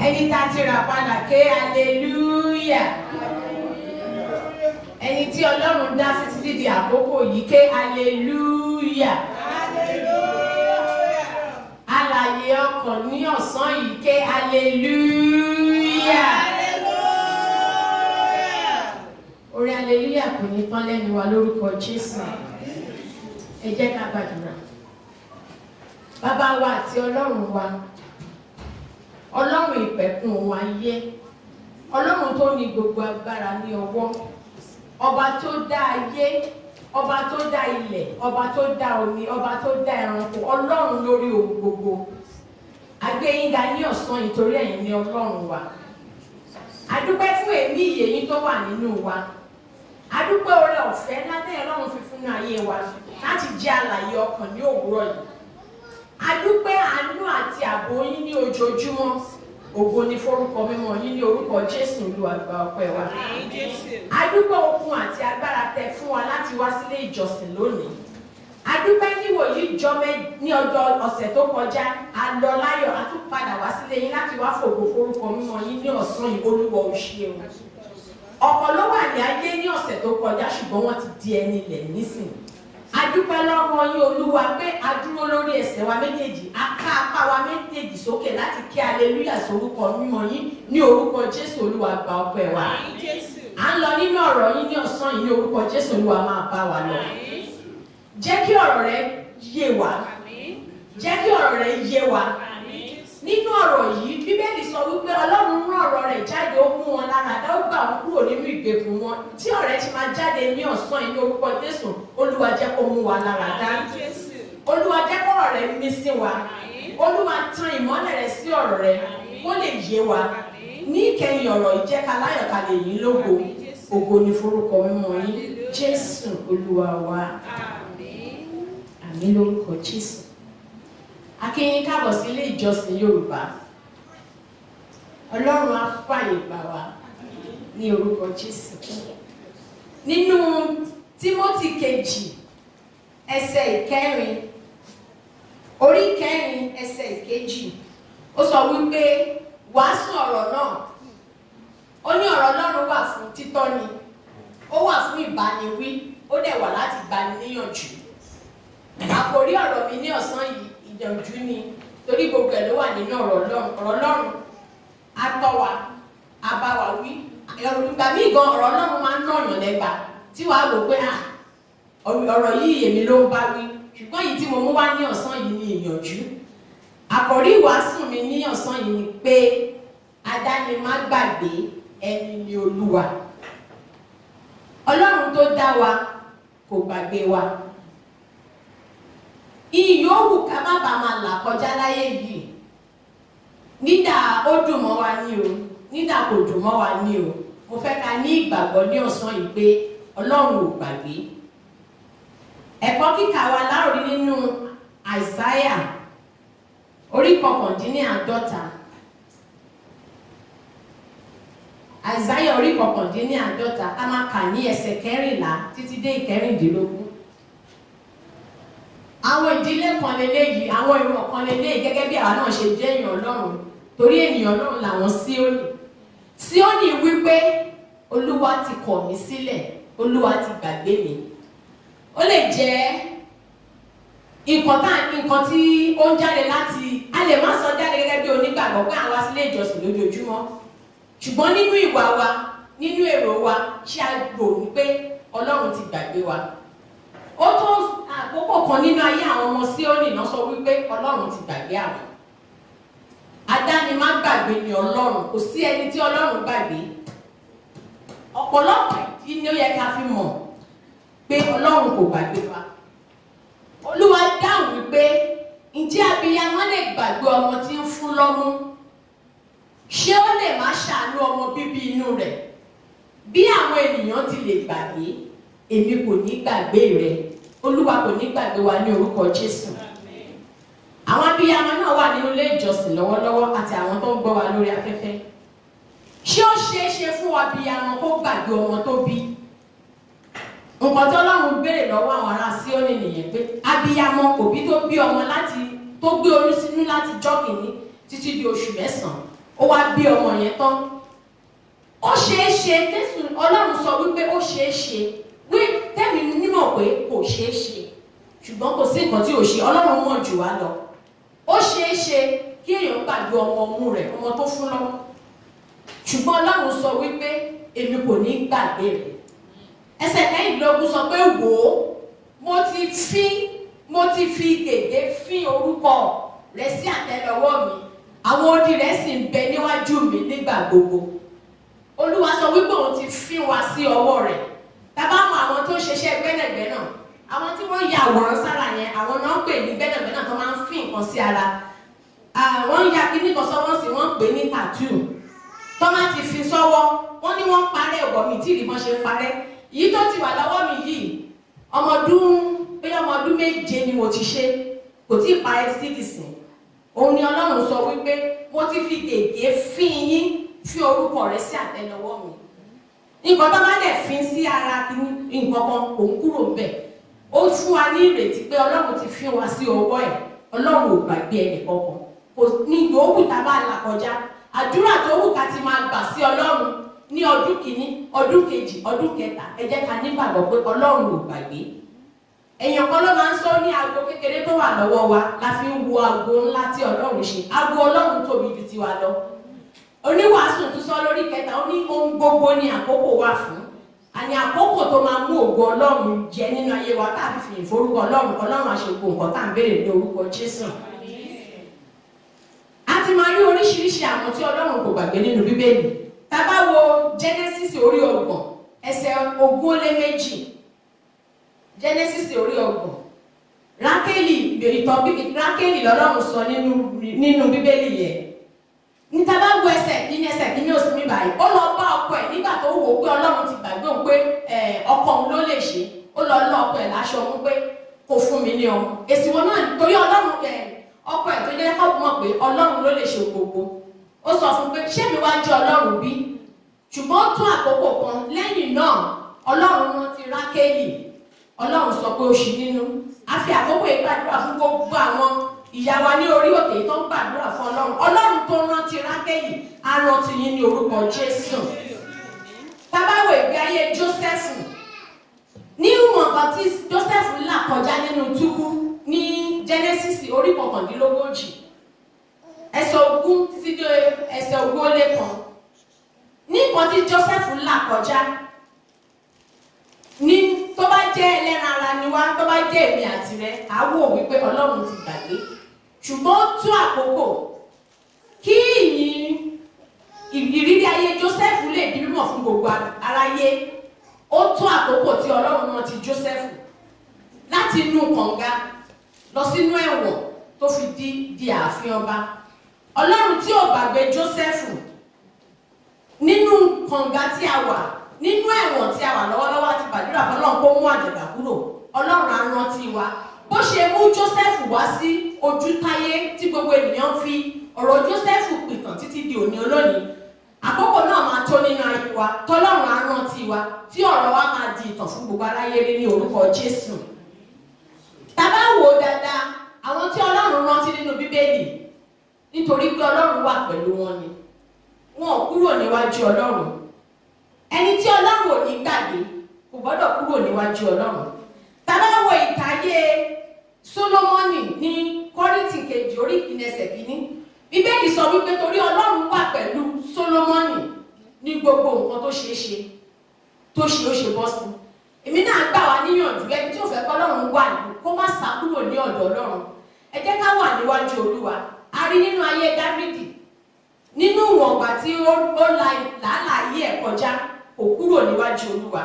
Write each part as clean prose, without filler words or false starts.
Ẹni tá ti rà padà ké hallelujah. Ẹni tí Ọlọ́run dá sí títí di àkókò yìí ké hallelujah. Alààyè ọkàn ní ọ̀sán yìí ké hallelujah. Orí hallelujah kò ní tán lẹ́nu wa lórúkọ Jésù. Ẹ jẹ́ ká gbàdúrà. Bàbá wa àti Ọlọ́run wa, Ọlọ́run ìpẹ̀kun wa yé, Ọlọ́run tó ní gbogbo agbára ní ọwọ́, ọba tó dá ayé, ọba tó dá ilẹ̀, ọba tó dá omi, ọba tó dá ẹranko, Ọlọ́run lórí ohun gbogbo. A gbé yín ga ní ọ̀sán nítorí ẹ̀yin ni Ọlọ́run wa. A dúpẹ́ fún ẹ̀mí ìyè yín tó wà nínú wa. A dúpẹ́ oore ọ̀fẹ́ látẹ̀yìn Ọlọ́run fi fún ayé wa láti jẹ́ alààyè ọkàn ní òwúrọ̀ yìí. A dúpẹ́ àánú àti ààbò yín ní ojoojúmọ́. Ògo ni forúkọ mímọ́ yín ní orúkọ Jésù Olúwa gba ọpẹ́ wa. A dúpẹ́ okun àti agbára tẹ́ fún wa láti wá sílé ìjọsìn lónìí. A dúpẹ́ níwòyí ìjọmẹ́ ní ọjọ́ ọ̀sẹ̀ tó kọjá, a lọ láyọ̀, a tún padà wá sílé yín láti wá fògo forúkọ mímọ́ yín ní ọ̀sán yìí. Olúwa ò ṣeun. Ọ̀pọ̀ ló wà ní ayé ní ọ̀sẹ̀ tó kọjá ṣùgbọ́n wọ́n ti di ẹni ilẹ̀ nísìn. A dúpẹ́ lọ́wọ́ yín Olúwa pé a dúró lórí ẹsẹ̀ wa méjèèjì, a ká apá wa méjèèjì sókè láti kí hallelujah sórúkọ mímọ́ yín ní orúkọ Jésù. Olúwa gba ọpẹ́ wa. À ń lọ nínú ọ̀rọ̀ yín ní ọ̀sán yìí ní orúkọ Jésù. Olúwa máa bá wa lọ. Jẹ́ kí ọ̀rọ̀ rẹ yé wa. Jẹ́ kí ọ̀rọ̀ rẹ yé wa. Nínú ọ̀rọ̀ yìí, Bíbélì sọ wípé Ọlọ́run rán ọ̀rọ̀ rẹ̀ jáde, ó mú wọn lára dá, ó gbà wọn kúrò nínú ìgbèkùn wọn. Tí ọ̀rẹ́ ti máa jáde ní ọ̀sán yìí ní orúkọ Jésù, Olúwa jẹ́ kó mú wa lára dá. Olúwa jẹ́ kó ọ̀rọ̀ rẹ̀ mí sí wa. Olúwa tan ìmọ́lẹ̀ rẹ̀ sí ọ̀rọ̀ rẹ̀ kó lè yé wa. Ní ìkẹyìn ọ̀rọ̀ yìí jẹ́ ká láyọ̀ ká lè yìn lógo. Ògo ni forúkọ mímọ́ yín. Jésù Olúwa wa. Àmín lórúkọ Jésù. A kí yín káàbọ̀ sí ilé ìjọsìn Yorùbá. Ọlọ́run á fààyè gbà wá ní orúkọ Jésù. Nínú Tímótì kejì ẹsẹ̀ ìkẹrin, orí ìkẹrin ẹsẹ̀ ìkejì, ó sọ wípé wàásù ọ̀rọ̀ náà. Ó ní ọ̀rọ̀ Ọlọ́run wà fún títọ́ni, ó wà fún ìbániwí, ó dẹ̀ wà láti gbani níyànjú. Àkòrí ọ̀rọ̀ mi ní ọ̀sán yìí ìyànjú ni, torí gbogbo ẹ̀ ló wà nínú ọ̀rọ̀ Ọlọ́run. Ọ̀rọ̀ Ọlọ́run á tọ́ wa, á bá wa wí. Ìgbà míì gan ọ̀rọ̀ Ọlọ́run máa ń nàyàn lẹ́gba tí wàá wò pé ọ̀rọ̀ yìí èmi ló ń bá wí, ṣùgbọ́n yìí tí mo mú wá ní ọ̀sán yìí ni ìyànjú. Àkòrí ìwàásù mi ní ọ̀sán yìí ni pé adánimágbàgbé ẹni ni Olúwa. Ọlọ́run tó dá wa kò gbàgbé wa. Ìyówù ká má bàa máa là kọjá láyé yìí, nídà ó dùn mọ́ wa ní o, nídà kò dùn mọ́ wa ní o. Mo fẹ́ ká ní ìgbàgbọ́ ní ọ̀sán yìí pé Ọlọ́run ò gbàgbé. Ẹ̀kọ́ kíkà wa láòrí nínú Àìsáyà orí 49. Àìsáyà orí 49, a máa kà ní ẹsẹ̀ 14 títí dé 16. Àwọn ìdílé kan lélẹ́yìí, àwọn ìran kan lélẹ́yìí gẹ́gẹ́ bí àwa náà ṣe jẹ́ èèyàn Ọlọ́run, torí ènìyàn Ọlọ́run làwọn Síónì. Síónì wípé Olúwa ti kọ̀ mí sílẹ̀, Olúwa ti gbàgbé mi. Ó lè jẹ́ nǹkan tí ó ń jáde láti, a lè má sọ jáde gẹ́gẹ́ bí onígbàgbọ́ pé àwa sílé ìjọsìn lójoojúmọ́, ṣùgbọ́n nínú ìwà wa, nínú èrò wa, ṣé a gbọ́ wípé Ọlọ́run ti gbàgbé wa. Ó tó àkókò kan nínú ayé àwọn ọmọ Síónì náà sọ wípé Ọlọ́run ti gbàgbé àwọn. Adánimágbàgbé ni Ọlọ́run, kò sí ẹni tí Ọlọ́run gbàgbé. Ọ̀pọ̀lọpọ̀ ìdí ni ó yẹ ká fi mọ̀ pé Ọlọ́run kò gbàgbé wa. Olúwa dáhùn wípé ǹjẹ́ abiyamọ lè gbàgbé ọmọ tí ń fún lọ́mú? Ṣé ó lè má ṣàánú ọmọ bíbí inú rẹ̀? Bí àwọn ènìyàn ti lè gbàgbé, èmi kò ní gbàgbé rẹ. Olúwa kò ní gbàgbé wa ní orúkọ Jésù. Àwọn abiyamọ náà wà nínú ilé ìjọsìn lọ́wọ́lọ́wọ́ àti àwọn tó ń gbọ́ wa lórí afẹ́fẹ́. Ṣé ó ṣeé ṣe fún abiyamọ kó gbàgbé ọmọ tó bí? nǹkan tí Ọlọ́run béèrè lọ́wọ́ àwọn ará Síónì nìyẹn pé abiyamọ òbí tó bí ọmọ láti tó gbé oyún sínú láti jọ́ kìíní títí di oṣù 9 ó wá bí ọmọ yẹn tán. Ó ṣeé ṣe Jésù Ọlọ́run sọ wípé ó ṣeé ṣe wí tẹ́mi nímọ̀ pé kò ṣeé ṣe ṣùgbọ́n kò sí nǹkan tí ò ṣe Ọlọ́run mọ̀ jù wá lọ. Ó ṣeé ṣe kí èèyàn gbàgbé ọmọ ọmú rẹ̀ ọmọ tó fún lọ́wọ́ ṣùgbọ́n Ọlọ́run sọ wípé èmi kò ní gbàgbé rẹ̀. Ẹsẹ̀ 19 sọ pé wò ó mo ti fi gègé fín orúkọ rẹ̀ sí àtẹ́lẹwọ́ mi àwọn odi rẹ̀ sì ń bẹ níwájú mi nígbà gbogbo. Olúwa sọ wípé òun ti fín wa sí ọwọ́ rẹ̀. Tàbá mọ àwọn tó ń ṣiṣẹ́ gbẹ́nàgbẹ́nà àwọn tí wọ́n ya àwòrán sára yẹn àwọn náà ń pè ní gbẹ́nàgbẹ́nà tó máa ń fín nǹkan sí ara. Àwọn ń ya kíní kan sọ́wọ́ sí wọ́n ń pè ní tattoo tó máa ti fi sọ́wọ́ wọ́n ní wọ́n parẹ́ ọ̀bọ̀ mi tí ìrìbọn ṣe parẹ́. Èyí tó ti wà lọ́wọ́ mi yìí ọmọ ọdún 7 ni mo ti ṣe kò tí ì parẹ́ sí ìsìn. Òun ni Ọlọ́run sọ wípé mo ti fi gègé fín yín fi orúkọ rẹ̀ sí àtẹ́lẹwọ́ mi. Nǹkan tó máa dẹ̀ fín sí ara nǹkan kan kò ń kúrò ńbẹ̀. Ó fún wa ní ìrètí pé Ọlọ́run ti fín wa sí ọwọ́ ẹ̀. Ọlọ́run ò gbàgbé ẹnì kankan. Kò ní yòówù tá a bá là kọjá. Àdúrà tó wù ká ti máa gbà sí Ọlọ́run ní ọdún kìíní, ọdún kejì, ọdún kẹta ẹ jẹ́ ká nígbàgbọ́ pé Ọlọ́run ò gbàgbé. Èèyàn kan ló máa ń sọ ní aago kékeré tó wà lọ́wọ́ wa la fi ń wo aago ńlá tí Ọlọ́run ṣe. Aago Ọlọ́run tóbi ju tiwa lọ. Oníwàásù tún sọ lórí kẹta ó ní ohun gbogbo ni àkókò wà fún. Àní àkókò tó máa mú ògo Ọlọ́run jẹ nínú ayé wa tá a fi fìyìn forúkọ Ọlọ́run àṣepọ̀ nǹkan tá à ń béèrè ní orúkọ Jésù. A ti máa rí oríṣiríṣi àwọn tí Ọlọ́run kò gbàgbé nínú Bíbélì. Tá bá wo Genesis orí 30 ẹsẹ̀ 22. Genesis orí 30. Rákélì lọ́lọ́run sọ nínú Bíbélì yẹn. Níta bá wo ẹsẹ̀ kíní oṣù mi báyìí ó lọ bá ọkọ ẹ̀ nígbà tó wò ó pé Ọlọ́run ti gbàgbé òun pé ọkọ òun ló lè ṣe ó lọ lọ ọkọ ẹ̀ láṣọ òun pé kò fún mi ní ọmọ. Èsì wọn náà torí Ọlọ́run ọkọ ẹ̀ tó jẹ́ kọ́ mọ̀ pé Ọlọ́run ló lè ṣe gbogbo. Ó sọ fún pé ṣé mi wá jẹ́ Ọlọ́run bí? Ṣùgbọ́n ó tún àkókò kan lẹ́yìn náà Ọlọ́run rántí Rákélì. Ọlọ́run sọ pé ó ṣì nínú. A fi àkókò ìgbàdúrà fún gbogbo àwọn ìyá wa ní orí òkè tó ń gbàdúrà fún Ọlọ́run tó rántí Rákélì á rántí yín ní orúkọ Jésù. Tá bá wo ìgbé ayé Jósẹ́fù ní ìwọ̀n kan tí Jósẹ́fù là kọjá nínú túbú ní Genesis orí 29 ẹsẹ̀ 20 títí dé ẹsẹ̀ 21 ní nǹkan tí Jósẹ́fù là kọjá ní tó bá jẹ́ ẹlẹ́ran ara ni wá tó bá jẹ́ èmi àti rẹ á wò wípé Ọlọ́run ti gbàgbé ṣùgbọ́n ó tún àkókò kí ìrírí ayé Jósẹ́fù lè di mímọ̀ fún gbogbo aráyé. Ó tún àkókò tí Ọlọ́run rántí Jósẹ́fù láti inú kànga lọ sínú ẹ̀wọ̀n tó fi di ààfin ọba. Ọlọ́run tí ò gbàgbé Jósẹ́fù nínú kànga tí a wà nínú ẹ̀wọ̀n tí a wà lọ́wọ́lọ́wọ́ àti gbàdúrà fọlọ́run kó mú àjàgà kúrò. Ọlọ́run á rántí wa bó ṣe mú Jósẹ́fù wá sí ojú táyé tí gbogbo ènìyàn fi ọ̀rọ̀ Jósẹ́fù pìtàn títí di òní olónìí. Àkókò náà máa tó nínú ayé wa tọ́lọ́run á rántí wa tí ọ̀rọ̀ wa máa di ìtàn fún gbogbo aráyé rí ní orúkọ Jésù. Tá bá wò dáadáa àwọn tí Ọlọ́run rántí nínú Bíbélì nítorí pé Ọlọ́run wà pẹ̀lú wọn ni wọn ò kúrò níwájú Ọlọ́run. Ẹni tí Ọlọ́run ò ní gbàgbé kò gbọ́dọ̀ kúrò níwájú Ọlọ́run. Tá bá wo ìtàyé Sólómọ́nì ní Kọ́ríńtì kejì orí 1 Bíbélì sọ wípé torí Ọlọ́run wà pẹ̀lú Sólómọ́nì ní gbogbo nǹkan tó ṣeé ṣe tó ṣe ó ṣe bọ́ sí. Èmi náà gbà wá níyànjú ẹni tí ò fẹ́ kọ́ Ọlọ́run wà ní kó má sá kúrò ní ọ̀dọ̀ Ọlọ́run. Ẹ jẹ́ ká wà níwájú Olúwa. A rí nínú ayé Dáfídì nínú ìwọ̀nba tí ó làálàá ayé ẹ̀ kọjá kò kúrò níwájú Olúwa.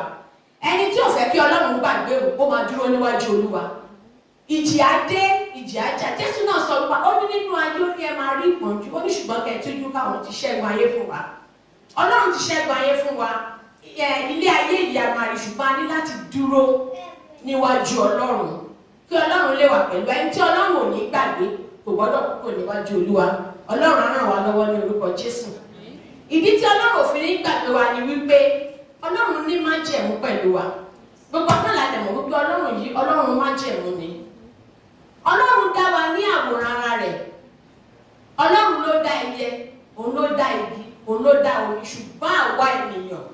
Ẹni tí ò fẹ́ kí Ọlọ́run gbàgbé ó máa dúró níwájú Olúwa. Ìjì á dé ìjì á jà. Jésù náà sọ wípé ó ní nínú ayé ó ní ẹ máa rí ìpọ́njú ó ní ṣùgbọ́n kẹ́ẹ̀tújú káwọn ti ṣẹ́gun ayé fún wa. Ọlọ́run ti ṣẹ́gun ayé fún wa. Ilé ayé ìyá máa rí ṣùgbọ́n a ní láti dúró níwájú Ọlọ́run kí Ọlọ́run lè wà pẹ̀lú ẹni tí Ọlọ́run ò ní gbàgbé kò gbọ́dọ̀ kúrò níwájú Olúwa. Ọlọ́run á ràn wá lọ́wọ́ ní orúkọ Jésù. Ìdí tí Ọlọ́run ò fi ní gbàgbé wa ni wípé Ọlọ́run ní májẹ̀mú pẹ̀lú wa. gbogbo náà la dẹ̀ mọ̀ wípé ọlọ́run yìí ọlọ́run májẹ̀mú ni. Ọlọ́run dá wa ní àwòrán ara rẹ̀. Ọlọ́run ló dá ẹyẹ, òun ló dá igi, òun ló dá omi, ṣùgbọ́n àwa ènìyàn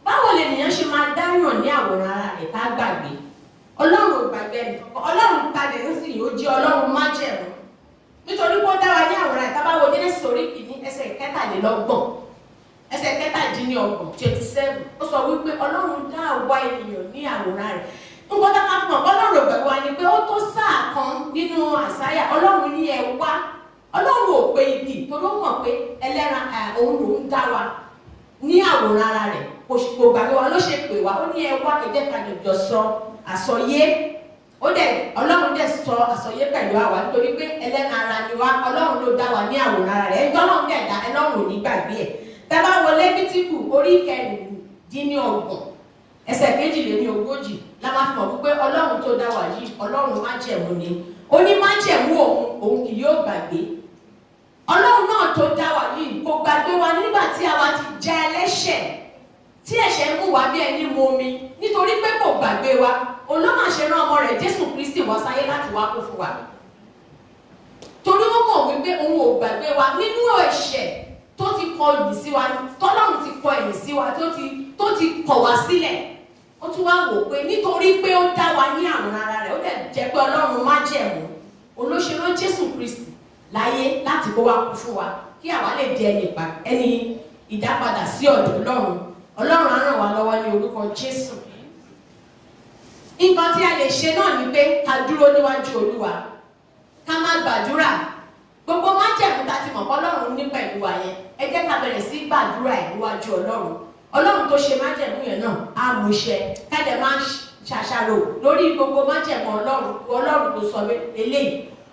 báwo lènìyàn ṣe máa dáyàn ní àwòrán ara rẹ̀ tá gbàgbé? Ọlọ́run ò gbàgbé ẹnìkan. Ọlọ́run ta lè ń sìn yóò jẹ́ ọlọ́run májẹ̀mú nítorí pé ó dá wa ní àwòrán rẹ̀. Tá bá wo Jẹ́nẹ́sísì orí kìíní ẹsẹ̀ 23 ẹsẹ̀ 27 ó sọ wípé ọlọ́run dá àwa ènìyàn ní àwòrán rẹ̀. Nǹkan tá a máa fi mọ̀ ọlọ́run ò gbàgbé wa ni pé ó tó sáà kan nínú Àsáyà ọlọ́run ní ẹ wá. Ọlọ́run ò pe ibi torí ó mọ̀ pé ẹlẹ́ran òun lòún dá wa ní àwòrán ara rẹ̀. Kò gbàgbé wa ló ṣe pè wá, ó ní ẹ wá ẹ̀jẹ̀ ká jọ sọ àsọyé. Ọlọ́run dẹ̀ sọ àsọyé pẹ̀lú àwa nítorí pé ẹlẹ́ran ara ni wá. Ọlọ́run ló dá wa ní àwòrán ara rẹ̀. Ẹjọ́ náà dẹ̀ dá ẹlọ́run ò ní gbàgbé ẹ̀. Tá bá wo Lévítíkù orí 26 ẹsẹ̀ 22 la máa fi mọ̀ wípé ọlọ́run tó dá wa yìí ọlọ́run májẹ̀mú ni. Ó ní májẹ̀mú òun kì yóò gbàgbé. Ọlọ́run náà tó dá wa yìí kò gbàgbé wa nígbà tí àwa ti jẹ́ ẹlẹ́ṣẹ̀ tí ẹ̀ṣẹ̀ mú wa bí ẹni mu omi nítorí pé kò gbàgbé wa. Òun ló máa ṣe rán ọmọ rẹ̀ Jésù Kristi wá sáyé láti wá kú fún wa. Torí ó mọ̀ wípé òun ò gbàgbé wa nínú ẹ̀ṣẹ̀ tó ti kọ ìyìn sí wa, tọ́lọ́run ti kọ ìyìn sí wa, tó ti kọ̀ wá sílẹ̀. Ó tún wá wò pé nítorí pé ó dá wa ní àwòrán ara rẹ̀, ó dẹ̀ jẹ́ pé ọlọ́run májẹ̀mú olóṣèlú Jésù Kristi láyé láti kó wá kú fún wa kí àwa lè di ẹni ìdápadà sí ọ̀dọ̀ ọlọ́run. Ọlọ́run á ràn wá lọ́wọ́ ní orúkọ Jésù. Nǹkan tí a lè ṣe náà ni pé ká dúró níwájú Olúwa, ká má gbàdúrà. Gbogbo májẹ̀mú tá ti mọ̀ pé ọlọ́run ní pẹ̀lú wa yẹn, ẹ jẹ́ ká bẹ̀rẹ̀ sí gbàdúrà ẹ̀ níwájú ọlọ́run. Ọlọ́run tó ṣe májẹ̀mú yẹn náà á mú iṣẹ́. Ká dẹ̀ máa ṣàṣàrò lórí gbogbo májẹ̀mú ọlọ́run tó sọ eléyìí.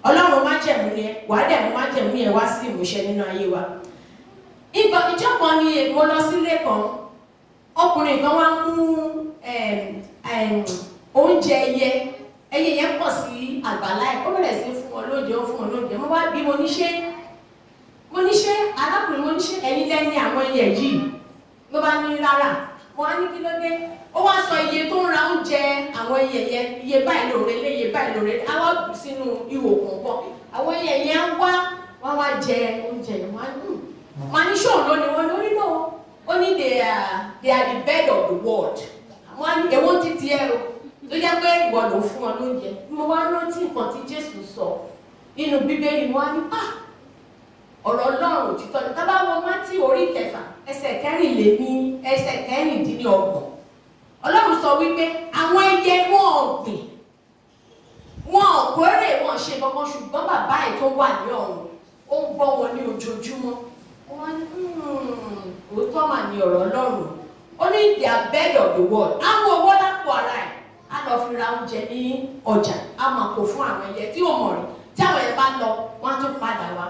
Ọlọ́run májẹ̀mú yẹn, wàá dẹ̀ mú májẹ̀mú yẹn wá sí ìmúṣẹ nínú ayé wa. Ìjọ kan ni mo lọ sílé kan, ọkùnrin kan wá mú oúnjẹ ẹyẹ yẹn pọ̀ sí àgbàlá ẹ̀. Ó bẹ̀rẹ̀ sí fún wọn lóúnjẹ, ó fún wọn lóúnjẹ. Mo wá bí mo ní ṣe arákùnrin, mo ní ṣe ẹ̀yin lẹ́ni àwọn ẹyẹ yìí. Ló bá ní rárá. Mo wá ní kí ló dé? Ó wá sọ iye tó ń ra oúnjẹ àwọn ẹyẹ yẹn, iye báyìí lóore lé, iye báyìí lóore lé. Á wá bù sínú ihò kọ̀ọ̀kan. Àwọn ẹyẹ yẹn wọ́n wá jẹ oúnjẹ yẹn. Wọ́n á ní ṣóun lónìí, wọ́n lórí náà. Ó ní they are the bed of the world. Wọ́n á ní èwo ti tiẹ̀ o. Ló jẹ́ pé ìwọ ló fún wọn lóúnjẹ. Mo wá rántí nǹkan tí Jésù sọ nínú Bíbélì. Mo wá ní ọ̀rọ̀ Ọlọ́run òtítọ́ ni. Tá bá wo Mátíù orí 6 ẹsẹ̀ 13. Ọlọ́run sọ wípé àwọn ẹyẹ wọn ọ̀gbìn, wọn kórè, wọn ṣe kankan, ṣùgbọ́n bàbá ẹ̀ tó wà ní ọ̀run ó ń bọ́ wọn ní ojoojúmọ́. Wọ́n ní òótọ́ mà ní ọ̀rọ̀ Ọlọ́run. Ó ní they are bed of the world. Àwọn owó lápò ara ẹ̀ á lọ fi ra oúnjẹ ní ọjà, á máa kó fún àwọn ẹyẹ tí ò mọ̀ rí. Tí àwọn ẹyẹ bá lọ, wọ́n á tún padà wá.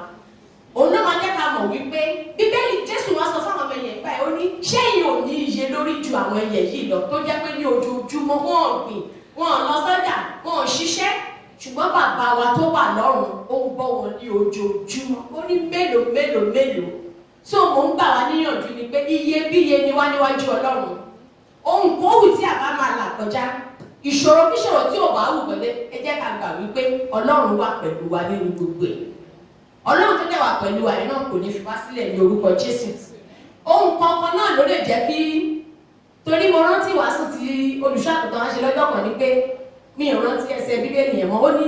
Òun náà máa jẹ́ ká mọ̀ wípé Bíbélì Jésù wá sọ fáwọn ọmọ ẹyẹ báyìí, ó ní ṣé ẹ̀yin ò ní iye lórí ju àwọn ẹyẹ yìí lọ tó jẹ́ pé ní ojoojúmọ́ wọn ò gbìn, wọn ò lọ sọ́jà, wọn ò ṣiṣẹ́, ṣùgbọ́n bàbá wa tó wà lọ́run ó ń bọ́ wọn ní ojoojúmọ́. Ó ní mélòó. So mò ń gbà wá níyànjú ni pé iyebíye ni wá níwájú Ọlọ́run. Ohun kò wù tí àbá máa là kọjá, ìṣòro kíṣòro tí ò bá wù pẹ̀lẹ́, ẹ jẹ́ ká gbà wípé Ọlọ́run wà pẹ̀lú wa nínú gbogbo ẹ̀. Ọlọ́run tó dẹ̀ wà pẹ̀lú wa yẹn náà kò ní fi wá sílẹ̀ ní orúkọ Jésù. Ohun kankan náà ló lè jẹ́ kí, torí mo rántí ìwàásù tí olùṣọ́-àgùntàn wá ṣe lọ́jọ́ kan ni pé mi ò rántí ẹsẹ̀ Bíbélì yẹn mọ́. Ó ní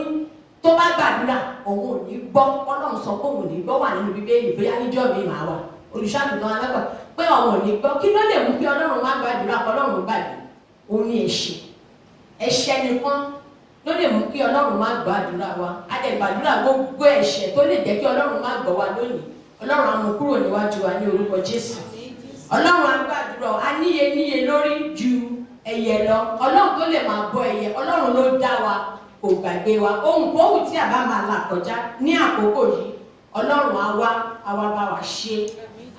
tó bá gbàdúrà òun ò ní gbọ́. Ọlọ́run sọ pé òun ò ní gbọ́ wà nínú Bíbélì, bóyá níjọ́ mi máa wà. Olùṣọ́-àgùntàn alágbà pé òun ò ní gbọ́. Kí ló lè mú kí Ọlọ́run má gbàdúrà kí Ọlọ́run gbàdúrà? Òun ní ẹ̀ṣẹ̀ nìkan ló lè mú kí Ọlọ́run má gbàdúrà wa. A dẹ̀ gbàdúrà gbogbo ẹ̀ṣẹ̀ tó lè jẹ́ kí Ọlọ́run má gbọ́ wa lónìí. Ọlọ́run á mú kúrò níwájú wa ní orúkọ Jésù. Ọlọ́run á gbàdúrà, a níye lórí ju ẹyẹ lọ. Ọlọ́run tó lè máa bọ́ ẹyẹ, Ọlọ́run ló dá wa, kò gbàgbé wa. Ohun kòówù tí a bá máa là kọjá ní àkókò yìí, Ọlọ́run á wá bá wa ṣe.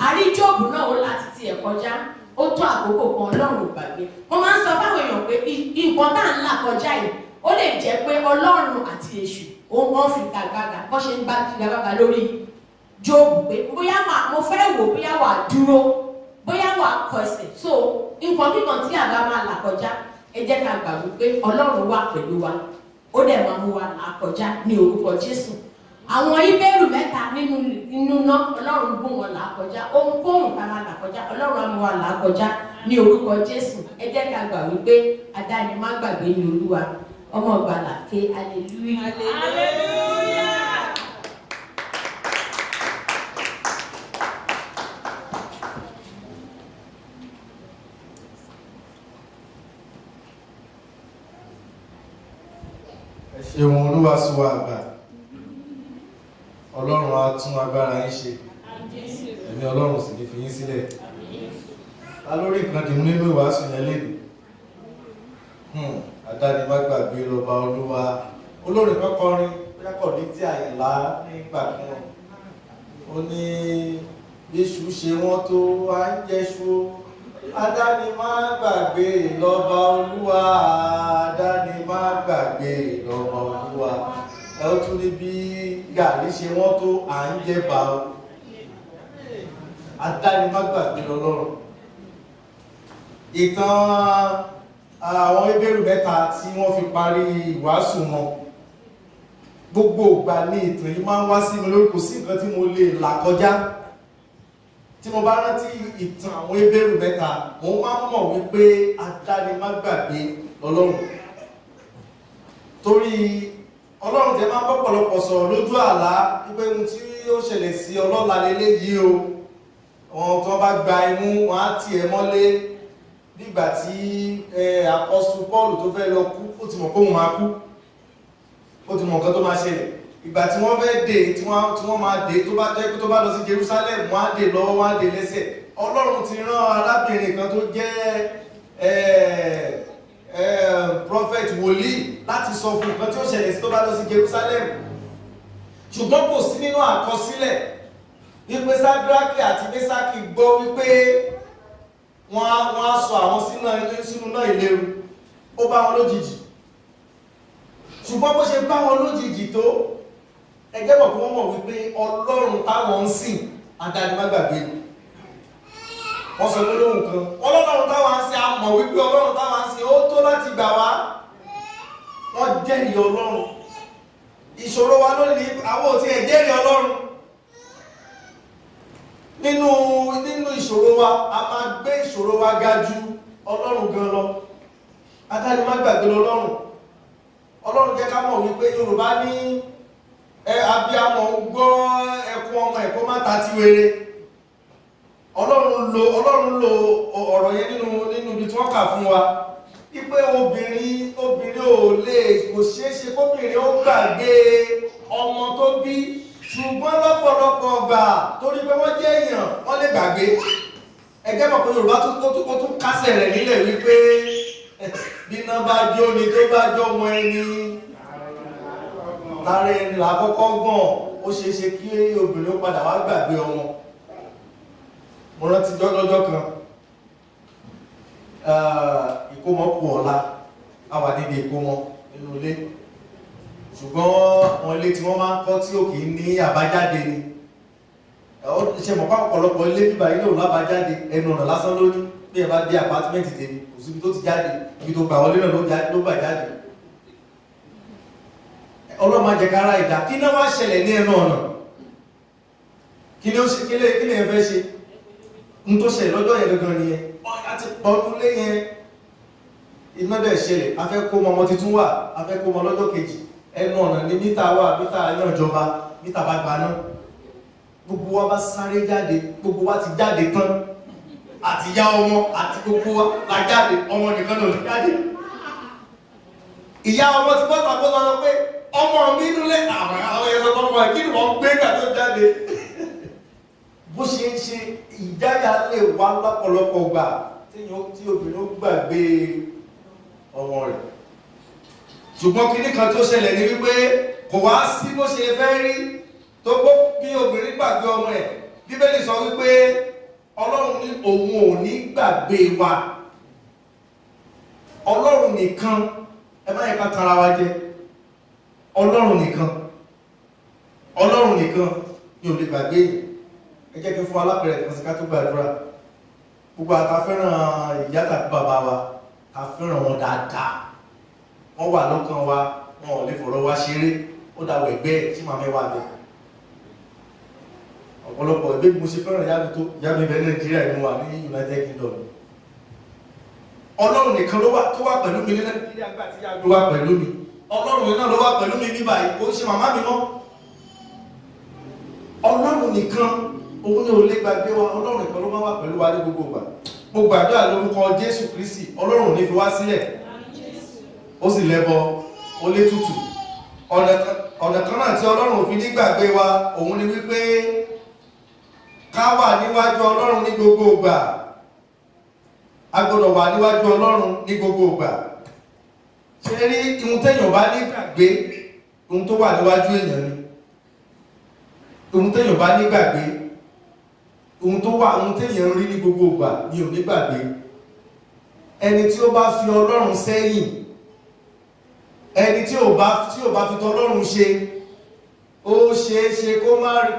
Àrí Jóòbù náà ó láti tiẹ̀ kọjá, ó tó àkókò kan, Ọlọ́run ò gbàgbé. Wọ́n máa ń sọ fáwọn èèyàn pé nǹkan tá à ń là kọjá yìí ó lè jẹ́ pé Ọlọ́run àti èṣù wọ́n fi gàgàgà bọ́ ṣe ń bá gàgàgà lórí Jóòbù pé bóyá mo fẹ́ wò bóyá wà dúró, bóyá wà kọsẹ̀. So nǹkan kíkan tí àgbà máa là kọjá, ẹ jẹ́ ká gbà wípé Ọlọ́run wà pẹ̀lú wa ó dẹ̀ máa mú wa là kọjá ní orúkọ Jésù. Àwọn Hébérù 3 nínú náà Ọlọ́run gún wọn là kọjá, ohunkóhun tá máa là kọjá Ọlọ́run á mú wa là kọjá ní orúkọ Jésù. Ẹ jẹ́ ká gbà wípé adáni má gbàgbé ní Olúwa. Ọmọ ìgbàlà ké hallelujah. Hallelujah. Ṣeun Olúwa sọ àgbà, Ọlọ́run á tún agbára yín ṣe, ẹ̀mí Ọlọ́run sì ní fi yín sílẹ̀. Ta lórí nǹkan dìmú nínú ìwàásù yẹn lè àdáni má gbàgbé lọ́ba Olúwa. Olórin kan kọrin pẹ́kọ̀ ní tí Àyìnlá nígbà kan, ó ní Jésù ṣe wọ́n tó à ń jẹ́ṣu, adáni má gbàgbé lọ́ba Olúwa, adáni má gbàgbé lọ́ba Olúwa. Ẹ ó tún ní bí gàrí ṣe wọ́n tó à ń jẹba o, adáni má gbàgbé lọ́lọ́run. Ìtàn àwọn Hébérù 3 tí wọ́n fi parí ìwàásù wọn, gbogbo ìgbà ní ìtàn yìí máa ń wá sí mi lórí, kò sí nǹkan tí mo lè là kọjá. Tí mo bá rántí ìtàn àwọn Hébérù 3, mo máa ń mọ̀ wípé adáni má gbàgbé lọ́lọ́run. Torí Ọlọ́run tẹ́ máa ń pọ̀pọ̀lọpọ̀ sọ̀rọ̀ lójú àlá wípé ohun tí ó ṣẹlẹ̀ sí ọlọ́la lélẹ́yìí o, àwọn tó bá gba imú wọn á tì ẹ́ mọ́lé. Nígbà tí apọ́sítélì Pọ́ọ̀lù tó fẹ́ lọ kú, ó ti mọ̀ pé òun máa kú, ó ti mọ̀ nǹkan tó máa ṣẹlẹ̀. Ìgbà tí wọ́n fẹ́ dè, tí wọ́n máa dè, tó bá jẹ́ pé tó bá lọ sí Jerusalem, wọ́n á dè lọ́wọ́, wọ́n á dè lẹ́sẹ̀. Ọlọ́run ti rán arábìnrin kan tó jẹ́ prophet wòlíì láti sọ fún nǹkan tí ó ṣẹlẹ̀ sí tó bá lọ sí Jerusalem. Ṣùgbọ́n kò sí nínú àkọsílẹ̀ wípé Sádraki àti Méṣákì gbọ́ wípé wọ́n á sọ àwọn sínú náà ìléru. Ó bá wọn lójijì. Ṣùgbọ́n bó ṣe bá wọn lójijì tó, ẹgbẹ́ mọ̀ fún wọn mọ̀ wípé Ọlọ́run táwọn ń sìn adáni má gbàgbé. Wọ́n sọ pé lóhùn kan, Ọlọ́run táwọn ń sìn, a mọ̀ wípé Ọlọ́run táwọn ń sìn ó tó láti gbà wá. Wọ́n jẹ́rìí Ọlọ́run. Ìṣòro wa lónìí, àwọn ò tiẹ̀ jẹ́rìí Ọlọ́run. Nínú ìṣòro wa, a máa gbé ìṣòro wa ga ju Ọlọ́run gan lọ. Adáni má gbàgbé lọ́lọ́run. Ọlọ́run jẹ́ ká mọ̀ wípé Yorùbá ní abiyamọ gbọ́ ẹkún ọmọ ẹ̀kọ́ má ta ti wèrè. Ọlọ́run lo ọ̀rọ̀ yẹn nínú ibi tí wọ́n kà fún wa. Wípé obìnrin kò ṣeéṣe kóbìnrin ó gbàgbé ọmọ tó bí, ṣùgbọ́n lọ́pọ̀lọpọ̀ gbà torí pé wọ́n jẹ́ èèyàn wọ́n lè gbàgbé. Ẹgbẹ́ mọ̀ pé Yorùbá ó tún kásẹ̀ rẹ̀ nílẹ̀ wípé bí iná bá jó ni tó bá jọ ọmọ ẹni lára ẹni làkọ́kọ́ gbọ̀n, ó ṣeéṣe kí obìnrin ó padà wá gbàgbé ọmọ. Mo rántí lọ́jọ́ kan ìkómọ kù ọ̀la, a wà níbi ìkómọ nínú ilé, ṣùgbọ́n àwọn ilé tí wọ́n máa ń kọ́ tí ò kì í ní àbájáde ni. Ṣe mọ̀ pápá ọ̀pọ̀lọpọ̀ ilé bíbá ilé òun lábájáde, ẹnu ọ̀nà lásán lóní. Bí ẹ bá dé àpátímẹ́ǹtì tèmi, kò síbi tó ti jáde, ibi tó gbà wọlé náà ló gbà jáde. Ọlọ́run máa jẹ kára ìdá, kí náà wá ṣẹlẹ̀ ní ẹnu ọ̀nà? Kí ni ẹ fẹ́ ṣe? N tó ṣẹlẹ̀ lọ́jọ́ yẹn gangan nìyẹn. A ti pọ̀lú lé yẹn, iná dẹ̀ ṣẹlẹ̀, a fẹ́ kó ọmọ tuntun wà, a fẹ́ kó ọmọ lọ́jọ́ kejì. Ẹnu ọ̀nà ni mítà wà, mítà iná ìjọba, mítà bá gbaná. Gbogbo wa bá sáré jáde, gbogbo wa ti jáde tán. Àti ìyá ọmọ àti gbogbo wa la jáde, ọmọ nìkan ló ti jáde. Ìyá ọmọ ti bọ́ta bó lọ pé ọmọ mi nílẹ̀ àwọn ẹ̀sọ́ tó wà kí ni wọ́n gbé gbà tó jáde. Bó ṣe ń ṣe ìjáyà lè wá lọ́pọ̀lọpọ̀ gbà tí obìnrin ó gbàgbé ọmọ rẹ̀. Ṣùgbọ́n kíní kan tó ṣẹlẹ̀ ní wípé kò wá sí bó ṣe fẹ́ rí tó gbó bí obìnrin gbàgbé ọmọ ẹ̀. Bíbélì sọ wípé Ọlọ́run ní òun ò ní gbàgbé wa. Ọlọ́run nìkan, ẹ má yẹ ká tara wa jẹ. Ọlọ́run nìkan ni ò lè gbàgbé yìí. Ẹ jẹ́ kí fún alápẹ̀rẹ̀ kan sí ká tó gbàdúrà. Gbogbo àta fẹ́ràn ìyá tàbí bàbá wa, ká fẹ́ràn wọn dáadáa. Wọ́n wà lọ́kàn wa, wọn ò lè fọ̀rọ̀ wa ṣeré, ó dáwọ̀ ẹgbẹ́ ẹ̀ tí màmá wà bẹ̀. Ọ̀pọ̀lọpọ̀ ẹgbẹ́ bí mo ṣe fẹ́ràn ìyá mi bẹ̀ Nàìjíríà ni mo wà ní United Kingdom. Ọlọ́run nìkan ló wà pẹ̀lú mi ní Nàìjíríà nígbà tí ìyá mi wà pẹ̀lú mi. Ọlọ́run náà ló wà pẹ̀lú mi ní báyìí, kò ṣe màmá mi mọ́. Ọlọ́run nìkan òun ni ò lè gbàgbé wa, Ọlọ́run nìkan ló máa wà pẹ̀lú wa ní gbogbo ìgbà. Mo gbàdúrà lórúkọ Jésù Kristi, Ọlọ́run ò ní fi wá sílẹ̀. Ó sì lẹ́bọ, ó lé tútù. Ọ̀nà kan náà tí Ọlọ́run ò fi ní gbàgbé wa, òun ni wípé ká wà níwájú Ọlọ́run ní gbogbo ìgbà. A gbọ́dọ̀ wà níwájú Ọlọ́run ní gbogbo ìgbà. Ṣé rí ohun téèyàn bá ní gbàgbé, ohun tó wà níwájú èèyàn ni. Ohun téèyàn bá ní gbàgbé, ohun téèyàn rí ní gbogbo ìgbà ni ò ní gbàgbé. Ẹni tí ó bá fi Ọlọ́run sẹ́yìn, ẹni tí ò bá fi tọlọ́run ṣe, ó ṣeéṣe kó má rí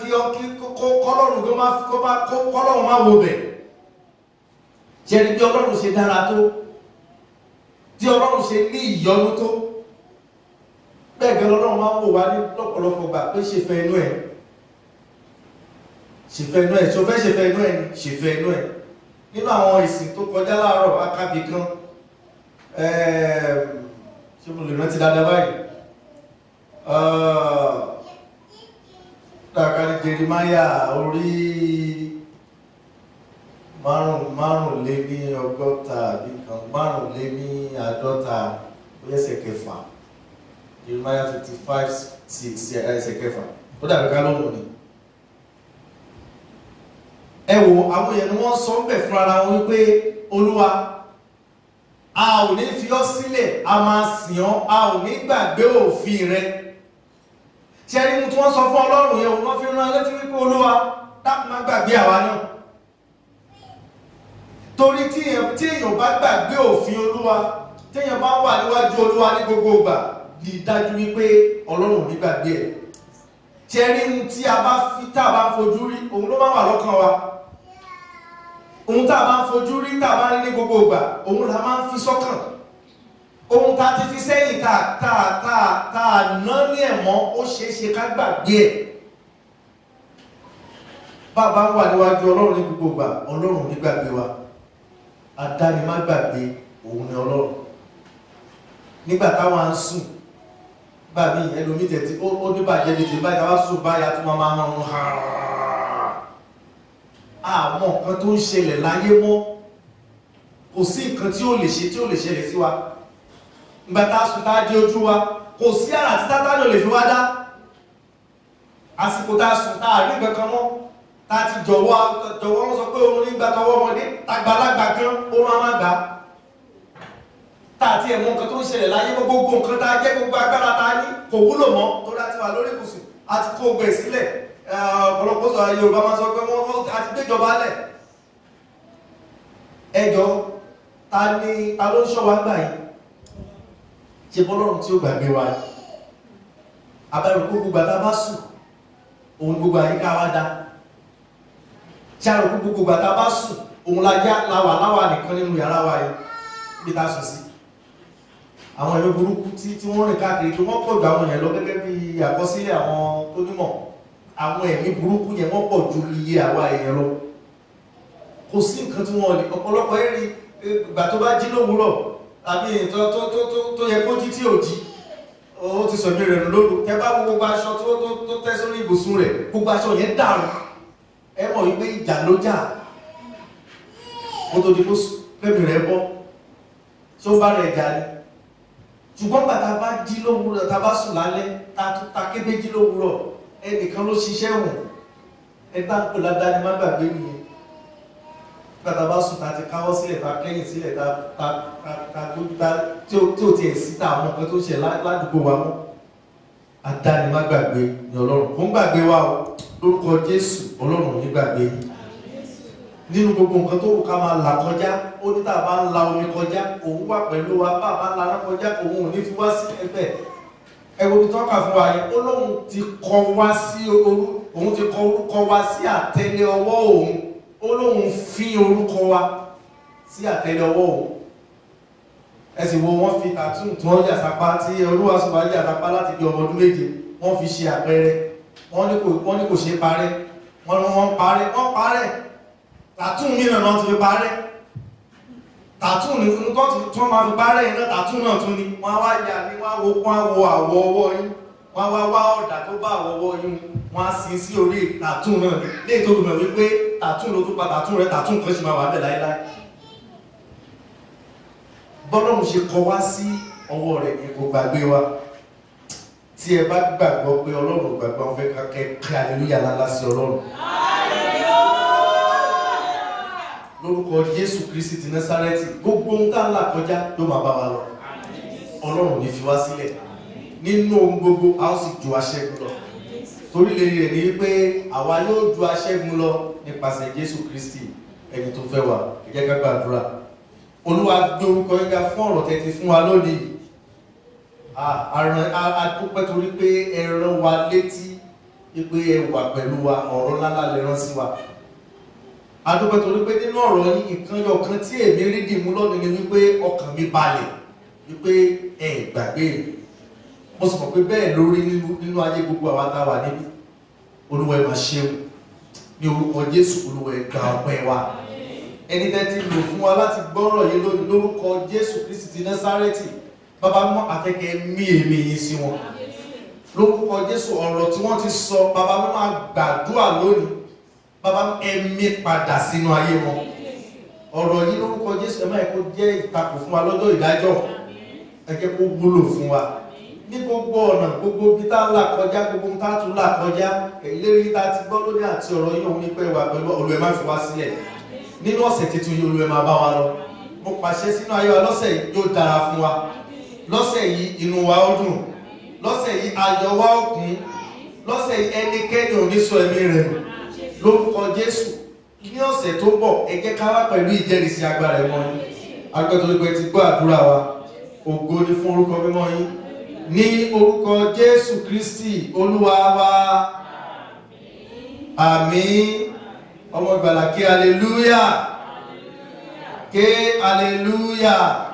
kọ́lọ́run má wo bẹ̀. Ṣé ni bí Ọlọ́run ṣe dára tó, tí Ọlọ́run ṣe ní ìyọ́nú tó, bẹ́ẹ̀ gẹ́gẹ́ Ọlọ́run máa ń wò wá ní lọ́pọ̀lọpọ̀ gbà pé ṣe fẹ́ inú ẹ̀, ṣe fẹ́ inú ẹ̀, ṣe fẹ́ ṣe fẹ́ inú ẹ̀, ṣe fẹ́ inú ẹ̀. Nínú àwọn ìsìn tó kọjá láàárọ̀ akábì kan, ṣé mo lè rántí dáadáa báyìí? Dákàrí Jeremáyà orí márùnléní ọgọ́ta àbí kan márùnléní àádọ́ta ẹsẹ̀ kẹfà, Jeremáyà 55:6 ẹsẹ̀ kẹfà. Ó dàbí ká lóhùn ni. Ẹ wo àwọn èèyàn ni wọ́n sọ ń bẹ̀ fún ara wọn wípé Olúwa, a ò ní fi ọ́ sílẹ̀, a máa sìn ọ́, a ò ní gbàgbé òfin rẹ. Ṣé ẹni tí wọ́n sọ fún Ọlọ́run yẹn, wọ́n fi rán létí wípé Olúwa, dákun má gbàgbé àwa náà. Torí tí èèyàn bá gbàgbé òfin Olúwa, tí èèyàn bá wà níwájú Olúwa ní gbogbo ìgbà, di dájú wípé Ọlọ́run ò ní gbàgbé ẹ̀. Ṣé ẹni tí a bá fojú rí, òun ló máa wà lọ́kàn wa. Ohun tá a bá ń fojú rí, tá a bá rí ní gbogbo ìgbà, òun la máa ń fi sọ́kàn. Ohun tá a ti fi sẹ́yìn tá a ná ní ẹ̀mọ́, ó ṣeéṣe ká gbàgbé ẹ̀. Bàbá wà níwájú Ọlọ́run ní gbogbo ìgbà, Ọlọ́run ní gbàgbé wa. Adáni má gbàgbé, òun ni Ọlọ́run. Nígbà táwa ń sùn, bàbí ẹlòmí tẹ̀tí ó ní bàjẹ́ lè tẹ̀ báyìí, táwa sùn báyìí á tún máa hàn àmọ́ nǹkan tó ń ṣẹlẹ̀ láyé mọ́, kò sí nǹkan tí ó lè ṣẹlẹ̀ sí wa. Nígbà tá a sùn tá a di ojú wa, kò sí àrà tí Sátánì ò lè fi wá dá. Àsìkò tá a sùn tá a rí nǹkan kan mọ́, tá a ti jọ̀wọ́ wọn sọ pé òun nígbà tọwọ́ ọmọdé, àgbàlagbà kan òun á má gbà. Tá a ti ẹ̀ mọ nǹkan tó ń ṣẹlẹ̀ láyé mọ́, gbogbo nǹkan tá a jẹ́, gbogbo agbára tá a ní kò wúlò mọ́, tó dá ti wà lórí ibùsùn, a ti kó gbẹ̀ sílẹ̀. Ọ̀pọ̀lọpọ̀ sọ Yorùbá máa sọ pé wọ́n àti gbéjọba lẹ̀. Ẹjọ́ ta ló ń ṣọ́ wa gbà yìí? Ṣé bọ́lọ́run tí ó gbàgbé wa? Abẹ́rù gbogbo gbàtà bá sùn, òun gbogbo àyíká wa dá. Ṣé àrùn gbogbo gbàtà bá sùn, òun láwà nìkan nínú yàrá wa yìí bí ta sùn sí. Àwọn ẹ̀mí burúkú tí wọ́n rìn káàkiri tó wọ́n pọ̀ jù àwọn èèyàn lọ gẹ́gẹ́ bí àkọsílẹ̀ àwọn tó nímọ̀. Àwọn ẹ̀mí burúkú yẹn wọ́n pọ̀ ju iye àwa èèyàn lọ. Kò sí nǹkan tí wọ́n lè, ọ̀pọ̀lọpọ̀ ẹ̀rí ìgbà tó bá jí lówùúrọ̀ tàbí tó yẹ kó jí tí ò jí, ó ti sọ̀mí rẹ̀ lóru. Tẹ bá wo gbogbo aṣọ tó tẹ́ sórí ibùsùn rẹ̀, gbogbo aṣọ yẹn dàrú. Ẹ mọ̀ wípé ìjà ló jà. Mo tó di kó pẹ́mì rẹ̀ bọ́, tó bá rẹ̀ jà ni. Ṣùgbọ́n bàtà bá jí lówùúrọ̀, tá bá sùn lálẹ́, ta kébé jí lówùúrọ̀, ẹnìkan ló ṣiṣẹ́ wọ̀n, ẹgbà ń pè ládá ní má gbàgbé nìyẹn. Gbàtà bá sùn ta ti káwọ́ sílẹ̀, ta kẹ́yìn sílẹ̀, tí ó ti ẹ̀ síta àwọn nǹkan tó ṣe ládùúgbò wa mọ́. Adá ní má gbàgbé ní Ọlọ́run. Kò ń gbàgbé wa o, lórúkọ Jésù, Ọlọ́run ní gbàgbé. Nínú gbogbo nǹkan tó wù ká máa là kọjá, ó ní tá a bá ń la omi kọjá, òun wà pẹ̀lú wa, bá a bá ń la kọjá, òun ò ní fi wá sí ẹgbẹ́. Ẹwọ́n ti tọ́ka fún wa yẹn, Ọlọ́run ti kọ wá sí òun ti kọ orúkọ wa sí àtẹ́lẹ̀ ọwọ́ òun. Ọlọ́run fi orúkọ wa sí àtẹ́lẹ̀ ọwọ́ òun. ẹ sì wo wọ́n fi tattoo tí wọ́n yà sápá tí olúwàsùn bá yà sápá láti bí ọmọ ọdún méje wọ́n fi ṣe àpẹẹrẹ wọ́n ní kò ṣe parẹ́ wọ́n parẹ́ tattoo mìíràn náà ti fi parẹ́ tattoo ní nǹkan tí wọ́n máa fi parẹ́ iná tattoo náà tún ni wọ́n wá yà ní wọ́n wo àwọ̀ ọwọ́ yín wọ́n wá ọ̀dà tó bá àwọ̀ ọwọ́ yín wọ́n á sin sí orí tattoo náà ní ètò ìgbìmọ̀ wípé tattoo ló tún pa tattoo rẹ̀ tattoo kan ṣe máa wà bẹ̀ láíláí bọ́lọ́run ṣe kọ wá sí ọwọ́ rẹ̀ ní kò gbàgbé wa tí ẹ bá gbàgbọ́ pé ọlọ́run gbàgbọ́ wọn fẹ́ kẹ́ aleluya lálá sí ọlọ́run lórúkọ Jésù Kristi ti Násárẹ́tì gbogbo ohun tá ń là kọjá ló máa bá wa lọ ọlọ́run ní fi wá sílẹ̀ nínú ohun gbogbo a ó sì ju aṣẹ́gun lọ torí lè rẹ̀ ní wípé àwa yóò ju aṣẹ́gun lọ nípasẹ̀ Jésù Kristi ẹni tó fẹ́ wa ẹ jẹ́ ká gbàdúrà. Olúwa gbé orúkọ yín ga fún ọ̀rọ̀ tẹ́tí fún wa lónìí adúpẹ́ torí pé ẹ rán wa létí pé ẹ wà pẹ̀lú wa ọ̀rọ̀ ńlá lè rán sí wa adúpẹ́ torí pé nínú ọ̀rọ̀ yín ìkànnì ọ̀kan tí èmi rí dìmú lónìí ni wípé ọkàn mi balẹ̀ wípé ẹ gbàgbé mo sì mọ̀ pé bẹ́ẹ̀ lórí nínú ayé gbogbo àwa tá a wà níbí Olúwa ẹ máa ṣeun ní orúkọ Jésù Olúwa ẹ gba ọpẹ́ wa ẹni tẹ́ ti lò fún wa láti gbọ́rọ̀ yìí lónìí lórúkọ Jésù Kristi ti Násárẹ́tì bàbá mọ́ afẹ́kẹ́ mí èmi yìí sí wọn lórúkọ Jésù ọ̀rọ̀ tí wọ́n ti sọ bàbá mọ́ máa gbàdúrà lónìí bàbá ẹ̀mí padà sínú ayé wọn ọ̀rọ̀ yìí lórúkọ Jésù ẹ máa kó jẹ́ ìtakò fún wa lọ́jọ́ ìdájọ́ ẹ jẹ́ kó wúlò fún wa ní gbogbo ọ̀nà gbogbo bí tá ń là kọjá gbogbo tá tún là kọjá ìlérí tá ti gbọ́ lónìí àti ọ̀rọ̀ yìí òun ní pẹ́ wà pẹ̀lú Olúwa má fi wá sílẹ̀ nínú ọ̀sẹ̀ tuntun yìí Olúwa máa bá wa lọ mo pàṣẹ sínú ayé wa lọ́sẹ̀ yìí yóò dára fún wa lọ́sẹ̀ yìí inú wa ó dùn lọ́sẹ̀ yìí ayọ̀ wa ó kún lọ́sẹ̀ yìí ẹnikẹ́ni ò ní sọ ẹ̀mí rẹ̀ nù lórúkọ Jésù ní ọ̀sẹ̀ tó bọ̀ ẹ jẹ́ ká wá pẹ̀lú ìjẹ́rìísí agbára ẹ̀mọ́ yín agbẹ́tọ̀lẹ́gbẹ́ ti gbọ́ àdúrà wa ògo ni fún orúkọ mímọ́ yín ní orúkọ Jésù Kristi Olúwa wa àmín ọmọ ìgbàlà ké hallelujah ké hallelujah.